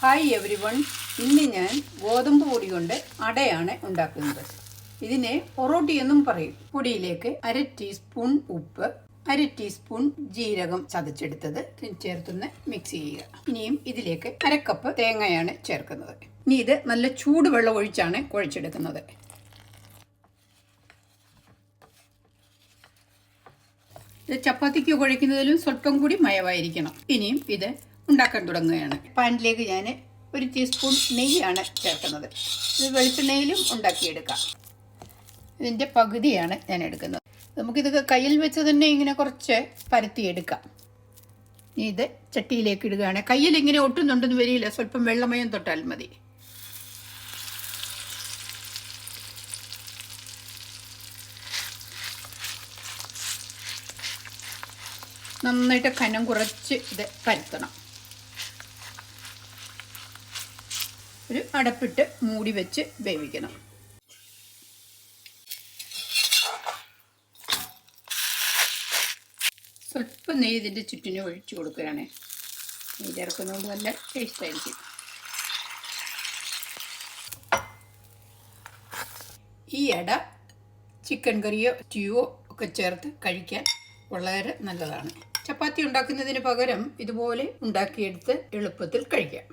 Hi every one. ഇന്ന് ഞാൻ ഗോതമ്പ് പൊടി കൊണ്ട് അടയാണ് ഉണ്ടാക്കുന്നത്. ഇതിനെ ഒറോട്ടി എന്നും പറയും. പൊടിയിലേക്ക് 1/2 ടീസ്പൂൺ ഉപ്പ്, 1/2 ടീസ്പൂൺ ജീരകം ചതച്ചെടുത്തത് ചേർത്തൊന്ന് മിക്സ് ചെയ്യുക. ഇനിയും ഇതിലേക്ക് 1/2 കപ്പ് തേങ്ങയാണ് ചേർക്കുന്നത്. ഇനി ഇത് നല്ല ചൂടുവെള്ളം ഒഴിച്ചാണ് കുഴച്ചെടുക്കുന്നത്. ഇത് ചപ്പാത്തിക്ക് കുഴയ്ക്കുന്നതിലും സ്വല്പം കൂടി മയമായിരിക്കണം. ഇനിയും ഇത് ഉണ്ടാക്കാൻ തുടങ്ങുകയാണ്. പാനിലേക്ക് ഞാൻ 1 ടീസ്പൂൺ നെയ്യാണ് ചേർക്കുന്നത്. ഇത് വെളിച്ചെണ്ണയിലും ഉണ്ടാക്കിയെടുക്കാം. ഇതിൻ്റെ പകുതിയാണ് ഞാൻ എടുക്കുന്നത്. നമുക്കിത് കയ്യിൽ വെച്ച് തന്നെ ഇങ്ങനെ കുറച്ച് പരത്തിയെടുക്കാം. ഇത് ചട്ടിയിലേക്ക് ഇടുകയാണ്. കയ്യിൽ ഇങ്ങനെ ഒട്ടുന്നുണ്ടെന്ന് വരില്ല, സ്വല്പം വെള്ളമയം തൊട്ടാൽ മതി. നന്നായിട്ട് കനം കുറച്ച് ഇത് പരത്തണം. ഒരു അടപ്പിട്ട് മൂടി വെച്ച് വേവിക്കണം. സ്വല്പം നെയ്യ് ഇതിൻ്റെ ചുറ്റിനും ഒഴിച്ചു കൊടുക്കുകയാണ്. നെയ്യ് ചേർക്കുന്നതുകൊണ്ട് നല്ല ടേസ്റ്റായിരിക്കും. ഈ അട ചിക്കൻ കറിയോ സ്റ്റ്യൂവോ ഒക്കെ ചേർത്ത് കഴിക്കാൻ വളരെ നല്ലതാണ്. ചപ്പാത്തി ഉണ്ടാക്കുന്നതിന് പകരം ഇതുപോലെ ഉണ്ടാക്കിയെടുത്ത് എളുപ്പത്തിൽ കഴിക്കാം.